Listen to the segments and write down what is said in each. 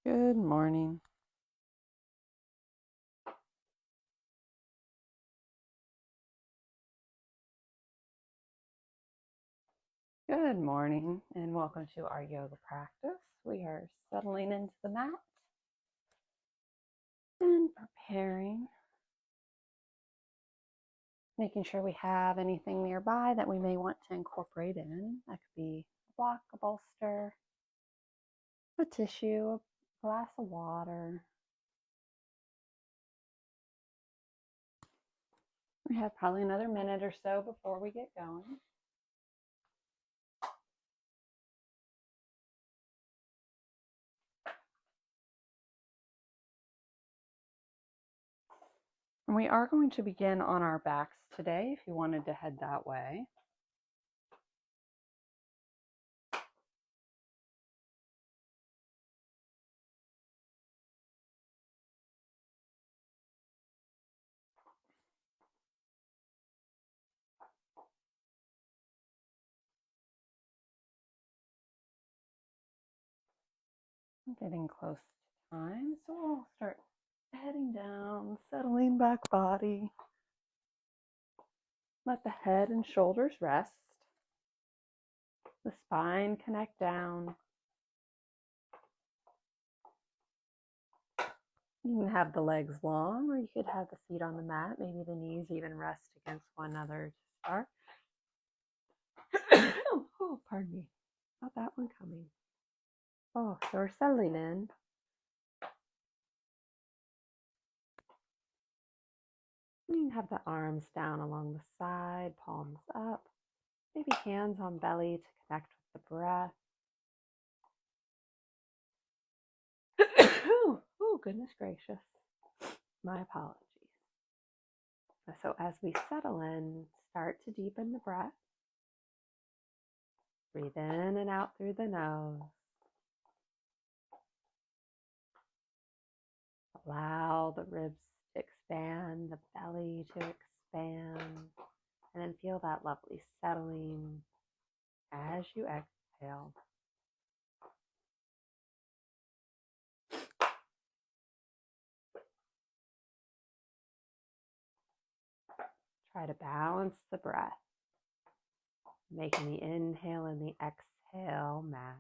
Good morning. Good morning, and welcome to our yoga practice. We are settling into the mat and preparing, making sure we have anything nearby that we may want to incorporate in. That could be a block, a bolster, a tissue, a glass of water. We have probably another minute or so before we get going. And we are going to begin on our backs today if you wanted to head that way. Getting close to time, so we'll start heading down, settling back body. Let the head and shoulders rest. The spine connect down. You can have the legs long, or you could have the feet on the mat. Maybe the knees even rest against one another to start. Oh, pardon me. Not that one coming. Oh, so we're settling in. You can have the arms down along the side, palms up. Maybe hands on belly to connect with the breath. Oh, goodness gracious. My apologies. So as we settle in, start to deepen the breath. Breathe in and out through the nose. Allow the ribs to expand, the belly to expand, and then feel that lovely settling as you exhale. Try to balance the breath, making the inhale and the exhale match.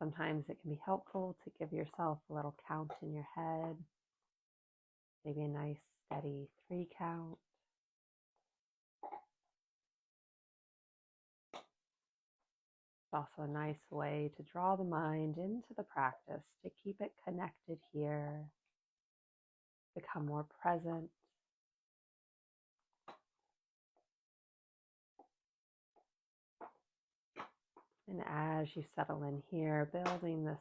Sometimes it can be helpful to give yourself a little count in your head, maybe a nice steady 3 count. It's also a nice way to draw the mind into the practice, to keep it connected here, become more present. And as you settle in here, building this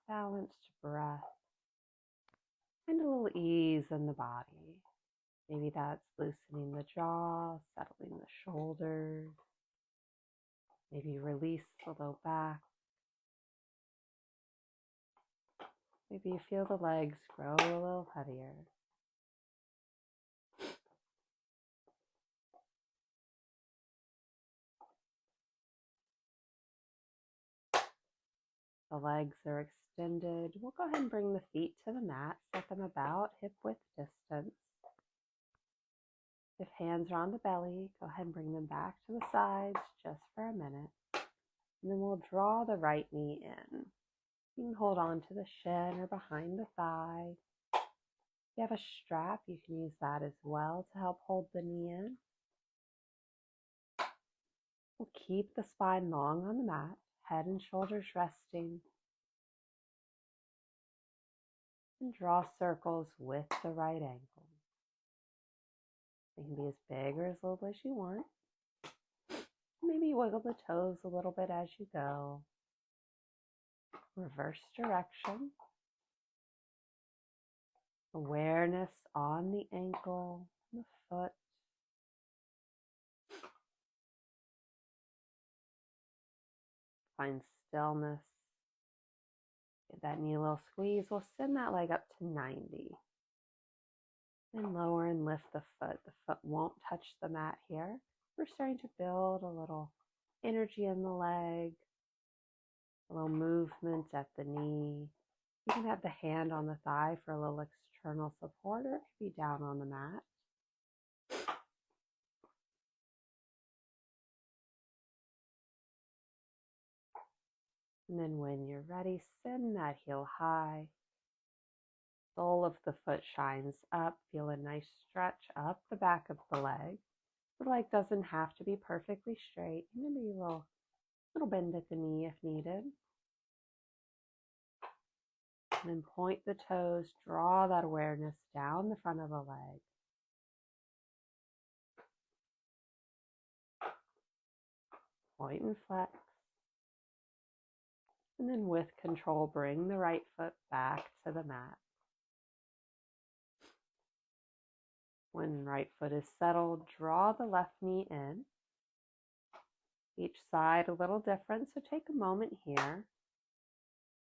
balanced breath and a little ease in the body. Maybe that's loosening the jaw, settling the shoulders. Maybe release the low back. Maybe you feel the legs grow a little heavier. The legs are extended. We'll go ahead and bring the feet to the mat, set them about hip width distance. If hands are on the belly, go ahead and bring them back to the sides just for a minute. And then we'll draw the right knee in. You can hold on to the shin or behind the thigh. If you have a strap, you can use that as well to help hold the knee in. We'll keep the spine long on the mat, head and shoulders resting. And draw circles with the right ankle. They can be as big or as little as you want. Maybe wiggle the toes a little bit as you go. Reverse direction. Awareness on the ankle, the foot. Find stillness. Give that knee a little squeeze. We'll send that leg up to 90. And lower and lift the foot. The foot won't touch the mat here. We're starting to build a little energy in the leg, a little movement at the knee. You can have the hand on the thigh for a little external support, or it could be down on the mat. And then when you're ready, send that heel high. Sole of the foot shines up. Feel a nice stretch up the back of the leg. The leg doesn't have to be perfectly straight. Maybe a little bend at the knee if needed. And then point the toes, draw that awareness down the front of the leg. Point and flex. And then with control, bring the right foot back to the mat. When right foot is settled, draw the left knee in. Each side a little different, so take a moment here.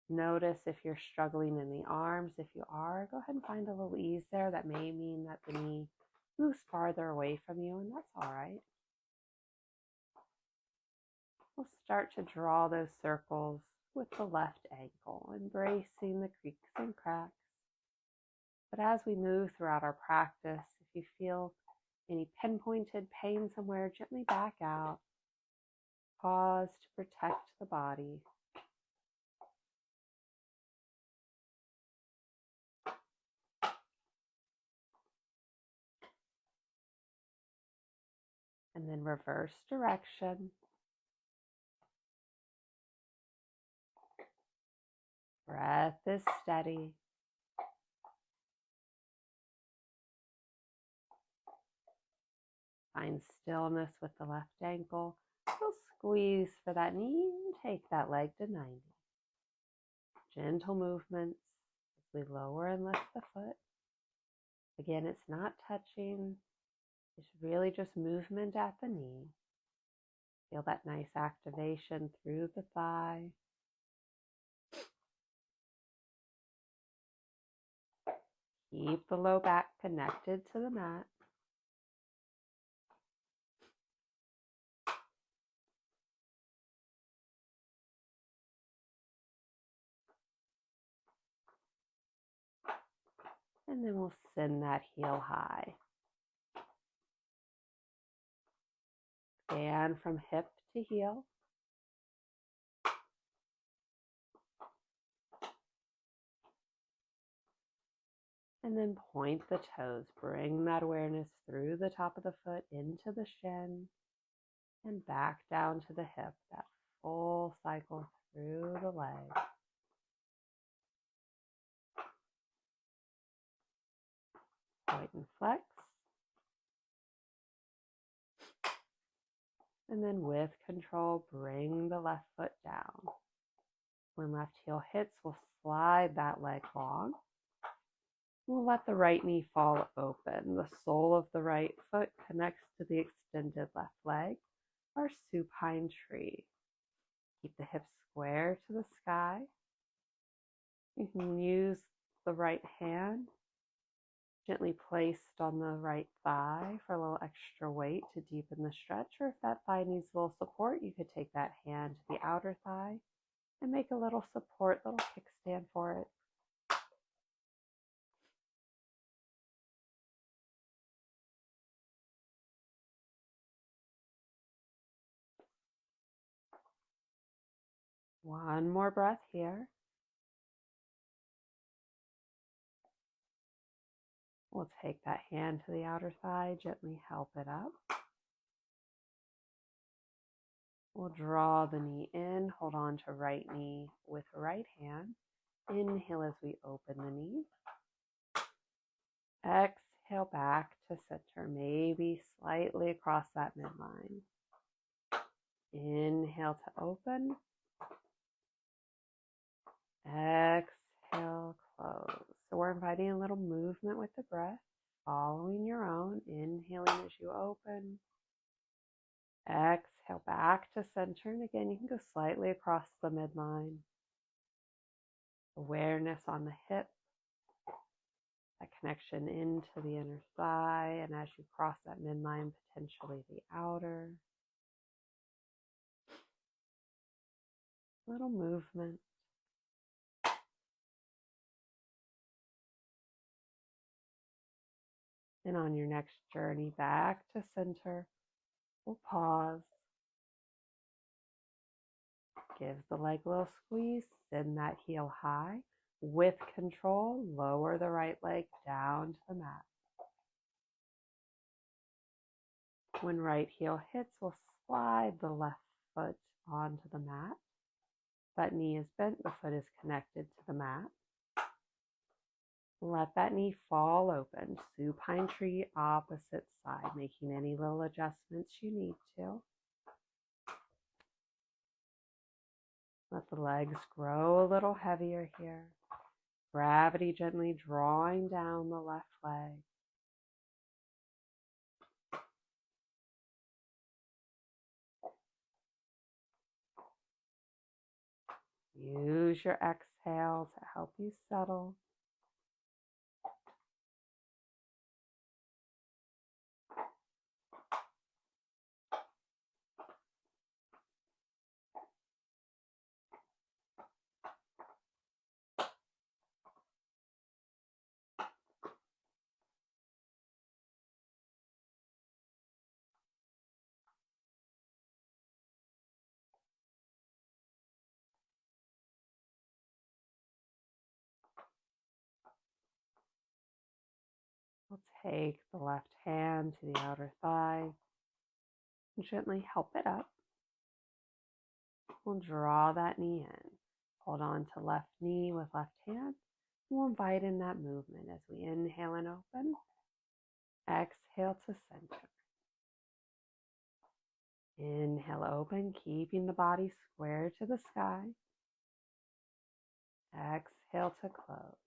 Notice if you're struggling in the arms. If you are, go ahead and find a little ease there. That may mean that the knee moves farther away from you, and that's all right. We'll start to draw those circles with the left ankle, embracing the creaks and cracks. But as we move throughout our practice, if you feel any pinpointed pain somewhere, gently back out. Pause to protect the body. And then reverse direction. Breath is steady. Find stillness with the left ankle. We'll squeeze for that knee and take that leg to 90. Gentle movements as we lower and lift the foot. Again, it's not touching. It's really just movement at the knee. Feel that nice activation through the thigh. Keep the low back connected to the mat. And then we'll send that heel high. Scan from hip to heel. And then point the toes. Bring that awareness through the top of the foot into the shin and back down to the hip. That full cycle through the leg. Point and flex. And then with control, bring the left foot down. When left heel hits, we'll slide that leg long. We'll let the right knee fall open. The sole of the right foot connects to the extended left leg, our supine tree. Keep the hips square to the sky. You can use the right hand gently placed on the right thigh for a little extra weight to deepen the stretch, or if that thigh needs a little support, you could take that hand to the outer thigh and make a little support, little kickstand for it. One more breath here. We'll take that hand to the outer thigh, gently help it up. We'll draw the knee in, hold on to right knee with right hand. Inhale as we open the knee. Exhale back to center, maybe slightly across that midline. Inhale to open. Exhale, close. So we're inviting a little movement with the breath, following your own. Inhaling as you open. Exhale back to center. And again, you can go slightly across the midline. Awareness on the hip. That connection into the inner thigh. And as you cross that midline, potentially the outer. Little movement. And on your next journey back to center, we'll pause. Give the leg a little squeeze, send that heel high. With control, lower the right leg down to the mat. When right heel hits, we'll slide the left foot onto the mat. That knee is bent, the foot is connected to the mat. Let that knee fall open, supine tree opposite side, making any little adjustments you need to. Let the legs grow a little heavier here. Gravity gently drawing down the left leg. Use your exhale to help you settle. We'll take the left hand to the outer thigh and gently help it up. We'll draw that knee in. Hold on to left knee with left hand. We'll invite in that movement as we inhale and open. Exhale to center. Inhale, open, keeping the body square to the sky. Exhale to close.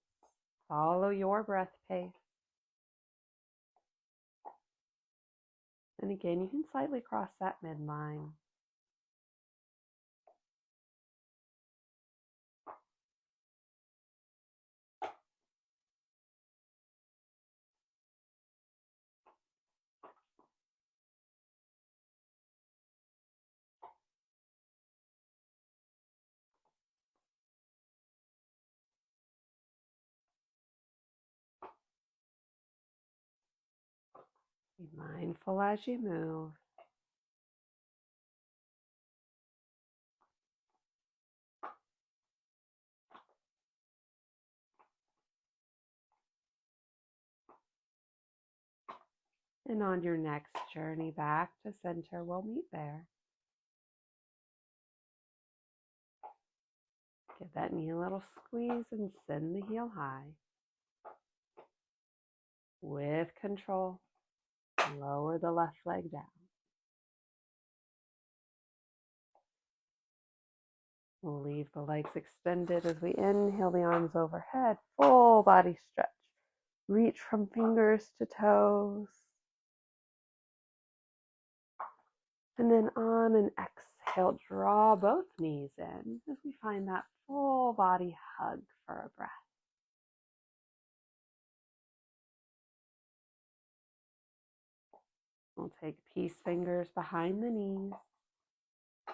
Follow your breath pace. And again, you can slightly cross that midline. Be mindful as you move. And on your next journey back to center, we'll meet there. Give that knee a little squeeze and send the heel high. With control, lower the left leg down. We'll leave the legs extended as we inhale the arms overhead, full body stretch. Reach from fingers to toes. And then on an exhale, draw both knees in as we find that full body hug for a breath. We'll take peace fingers behind the knees.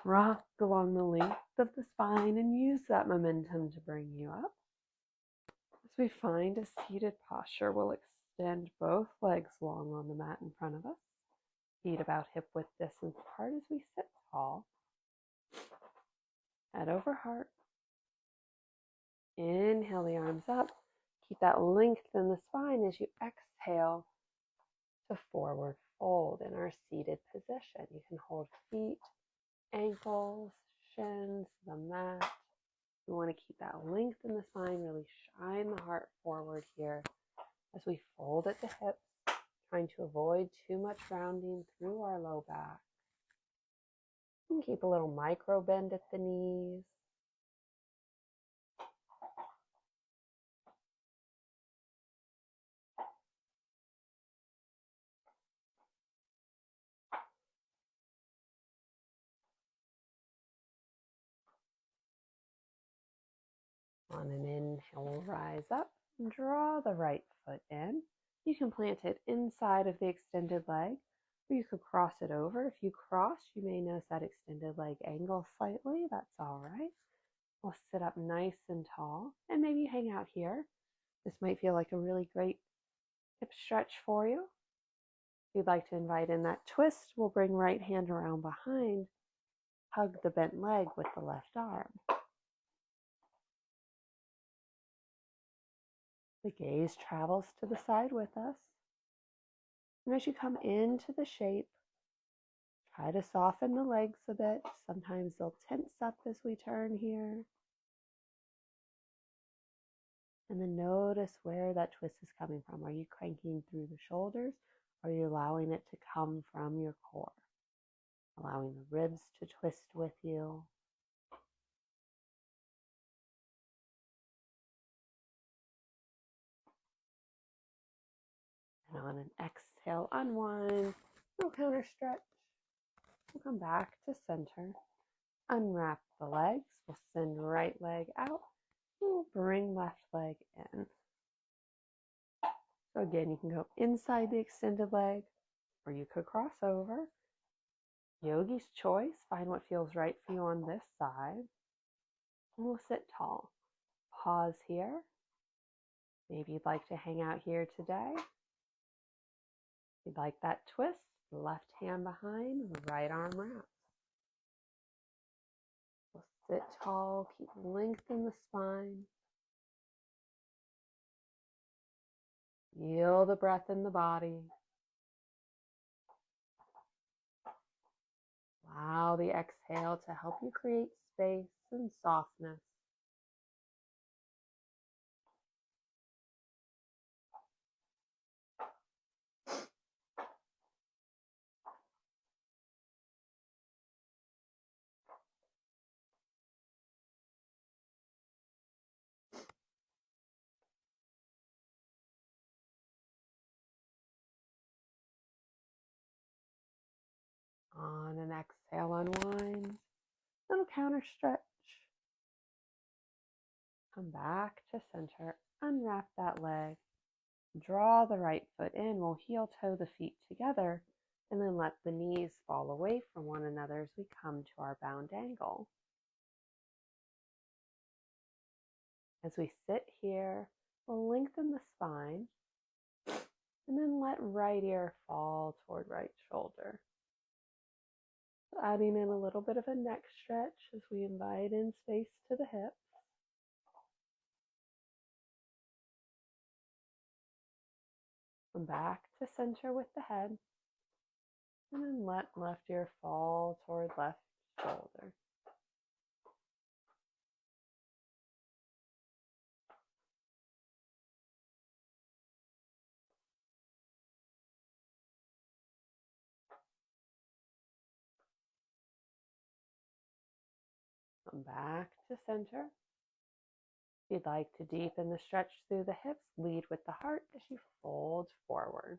Rock along the length of the spine and use that momentum to bring you up. As we find a seated posture, we'll extend both legs long on the mat in front of us. Feet about hip width distance apart as we sit tall. Head over heart. Inhale the arms up. Keep that length in the spine as you exhale to forward fold in our seated position. You can hold feet, ankles, shins, the mat. We want to keep that length in the spine, really shine the heart forward here as we fold at the hips, trying to avoid too much rounding through our low back. You can keep a little micro bend at the knees. On an inhale, we'll rise up and draw the right foot in. You can plant it inside of the extended leg, or you could cross it over. If you cross, you may notice that extended leg angle slightly. That's all right. We'll sit up nice and tall, and maybe hang out here. This might feel like a really great hip stretch for you. If you'd like to invite in that twist, we'll bring right hand around behind, hug the bent leg with the left arm. The gaze travels to the side with us. And as you come into the shape, try to soften the legs a bit. Sometimes they'll tense up as we turn here. And then notice where that twist is coming from. Are you cranking through the shoulders? Or are you allowing it to come from your core? Allowing the ribs to twist with you. And on an exhale, unwind. No counter stretch. We'll come back to center. Unwrap the legs. We'll send right leg out. We'll bring left leg in. So again, you can go inside the extended leg, or you could cross over. Yogi's choice. Find what feels right for you on this side. And we'll sit tall. Pause here. Maybe you'd like to hang out here today. If you'd like that twist, left hand behind, right arm wraps. We'll sit tall, keep length in the spine. Feel the breath in the body. Allow the exhale to help you create space and softness. On an exhale, unwind. Little counter stretch. Come back to center. Unwrap that leg. Draw the right foot in. We'll heel toe the feet together and then let the knees fall away from one another as we come to our bound angle. As we sit here, we'll lengthen the spine and then let right ear fall toward right shoulder. Adding in a little bit of a neck stretch as we invite in space to the hips. Come back to center with the head. And then let left ear fall toward left shoulder. Come back to center. If you'd like to deepen the stretch through the hips, lead with the heart as you fold forward.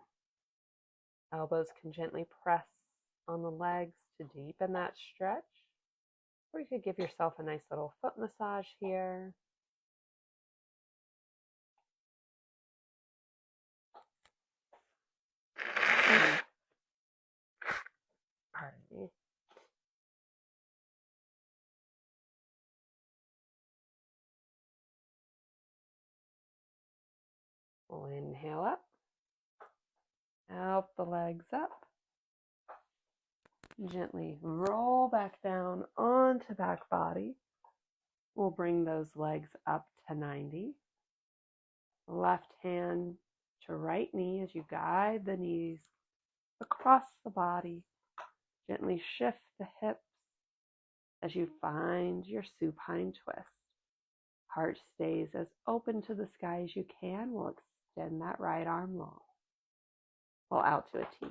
Elbows can gently press on the legs to deepen that stretch. Or you could give yourself a nice little foot massage here. Pardon me. We'll inhale up. Help the legs up. Gently roll back down onto back body. We'll bring those legs up to 90. Left hand to right knee as you guide the knees across the body. Gently shift the hips as you find your supine twist. Heart stays as open to the sky as you can. We'll extend that right arm long. We'll out to a T.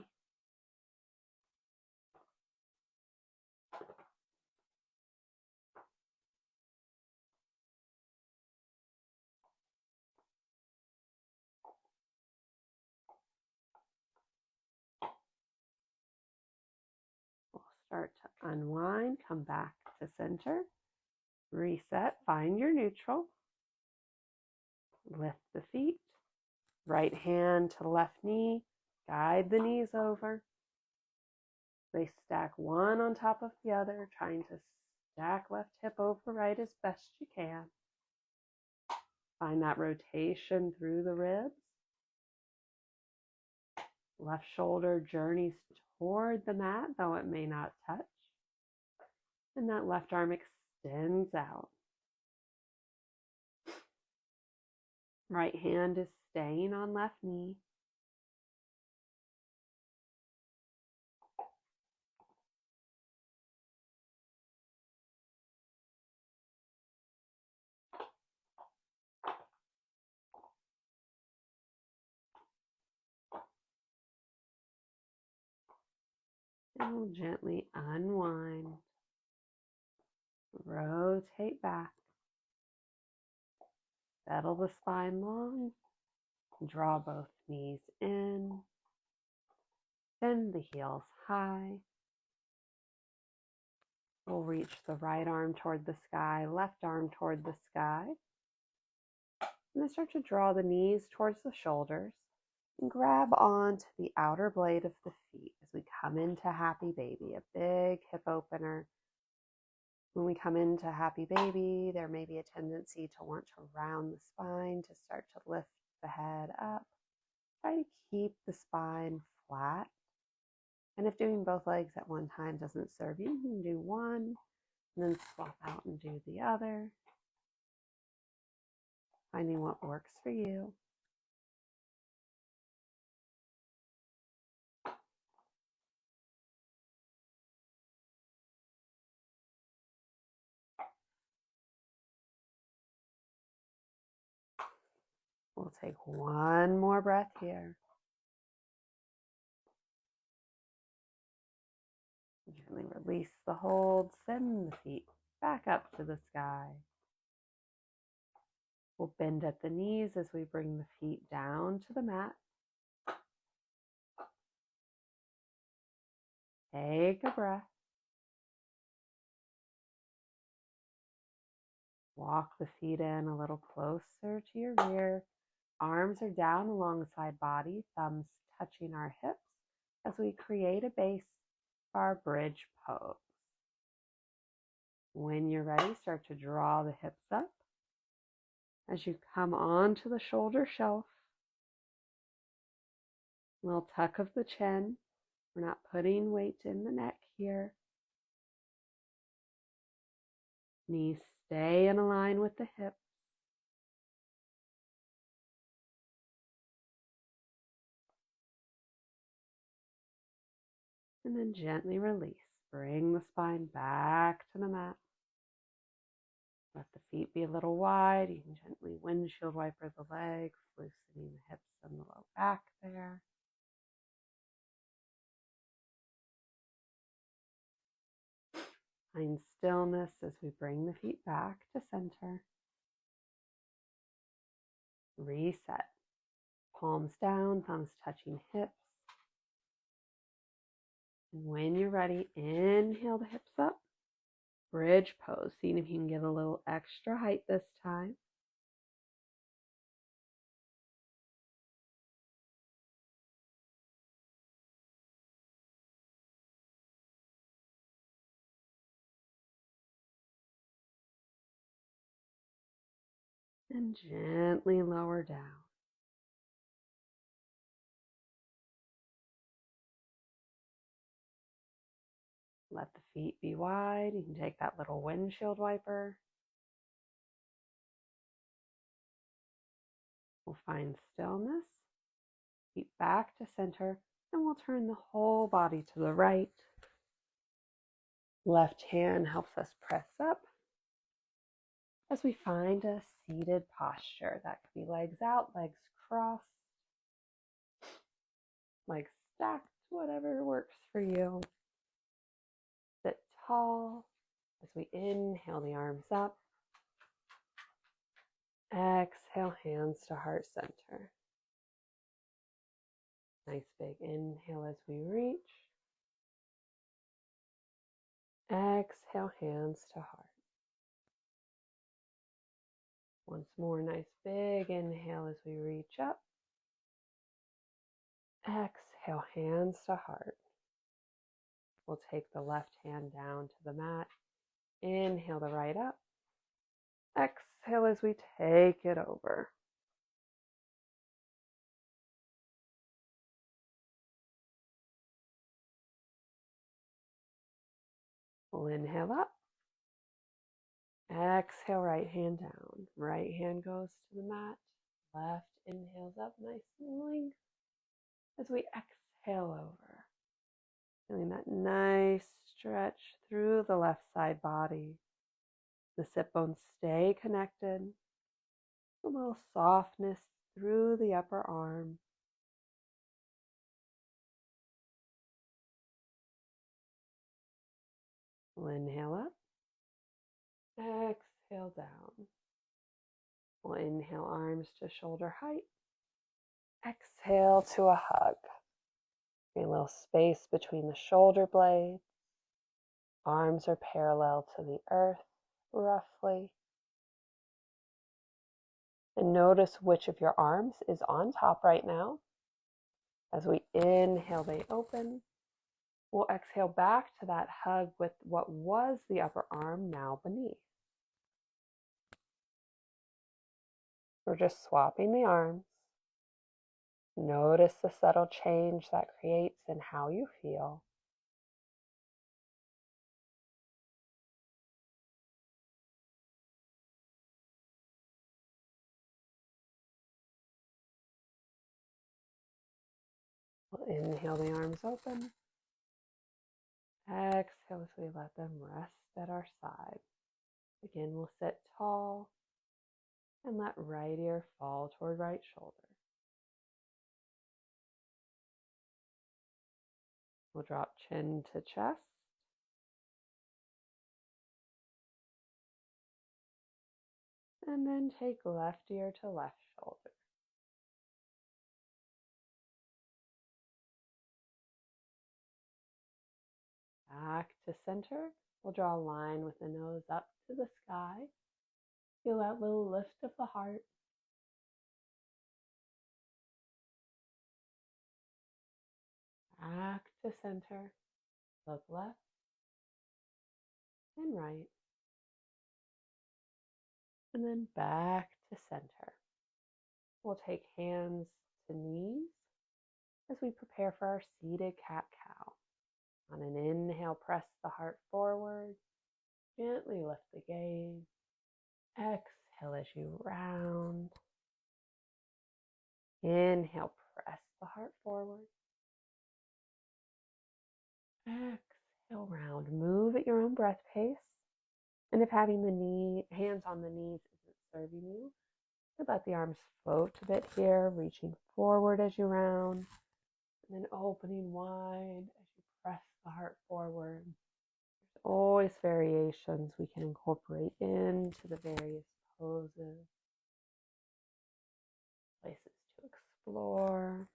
We'll start to unwind, come back to center, reset, find your neutral, lift the feet, right hand to left knee, guide the knees over. They stack one on top of the other, trying to stack left hip over right as best you can. Find that rotation through the ribs. Left shoulder journeys toward the mat, though it may not touch. And that left arm extends out. Right hand is staying on left knee. And we'll gently unwind. Rotate back. Settle the spine long. Draw both knees in. Send the heels high. We'll reach the right arm toward the sky, left arm toward the sky. And then start to draw the knees towards the shoulders and grab onto the outer blade of the feet as we come into Happy Baby, a big hip opener. When we come into Happy Baby, there may be a tendency to want to round the spine, to start to lift the head up. Try to keep the spine flat. And if doing both legs at one time doesn't serve you, you can do one and then swap out and do the other. Finding what works for you. We'll take one more breath here. Gently release the hold, send the feet back up to the sky. We'll bend at the knees as we bring the feet down to the mat. Take a breath. Walk the feet in a little closer to your rear. Arms are down alongside body, thumbs touching our hips as we create a base for our bridge pose. When you're ready, start to draw the hips up as you come onto the shoulder shelf. A little tuck of the chin. We're not putting weight in the neck here. Knees stay in line with the hips. And then gently release. Bring the spine back to the mat. Let the feet be a little wide. You can gently windshield wiper the legs, loosening the hips and the low back there. Find stillness as we bring the feet back to center. Reset. Palms down, thumbs touching hips. And when you're ready, inhale the hips up. Bridge pose. Seeing if you can get a little extra height this time. And gently lower down. Let the feet be wide. You can take that little windshield wiper. We'll find stillness. Feet back to center. And we'll turn the whole body to the right. Left hand helps us press up as we find a seated posture. That could be legs out, legs crossed, legs stacked, whatever works for you. Sit tall as we inhale the arms up. Exhale, hands to heart center. Nice big inhale as we reach. Exhale, hands to heart. Once more, nice big inhale as we reach up. Exhale, hands to heart. We'll take the left hand down to the mat. Inhale the right up. Exhale as we take it over. We'll inhale up. Exhale, right hand down. Right hand goes to the mat. Left inhales up nice and length as we exhale over. Feeling that nice stretch through the left side body. The sit bones stay connected. A little softness through the upper arm. We'll inhale up. Exhale down. We'll inhale arms to shoulder height. Exhale to a hug. A little space between the shoulder blades. Arms are parallel to the earth, roughly. And notice which of your arms is on top right now. As we inhale, they open. We'll exhale back to that hug with what was the upper arm now beneath. We're just swapping the arms. Notice the subtle change that creates in how you feel. We'll inhale the arms open. Exhale as we let them rest at our side. Again, we'll sit tall and let right ear fall toward right shoulder. We'll drop chin to chest. And then take left ear to left shoulder. Back to center. We'll draw a line with the nose up to the sky. Feel that little lift of the heart. Back to center. Look left and right. And then back to center. We'll take hands to knees as we prepare for our seated cat-cow. On an inhale, press the heart forward. Gently lift the gaze. Exhale as you round. Inhale, press the heart forward. Exhale, round. Move at your own breath pace. And if having the hands on the knees isn't serving you, let the arms float a bit here, reaching forward as you round, and then opening wide as you press the heart forward. There's always variations we can incorporate into the various poses, places to explore.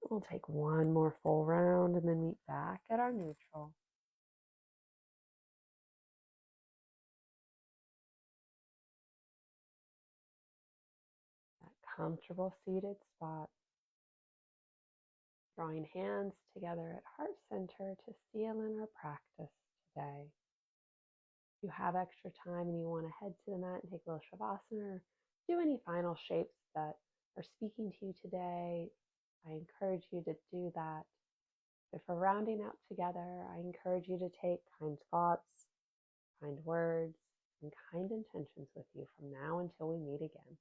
We'll take one more full round and then meet back at our neutral. That comfortable seated spot. Drawing hands together at heart center to seal in our practice today. If you have extra time and you want to head to the mat and take a little shavasana or do any final shapes that are speaking to you today, I encourage you to do that. If we're rounding out together, I encourage you to take kind thoughts, kind words, and kind intentions with you from now until we meet again.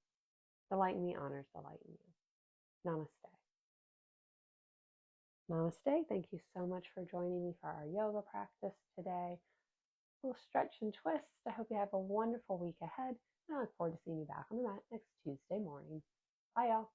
The light in me honors the light in you. Namaste. Namaste. Thank you so much for joining me for our yoga practice today. We'll stretch and twist. I hope you have a wonderful week ahead, and I look forward to seeing you back on the mat next Tuesday morning. Bye, y'all.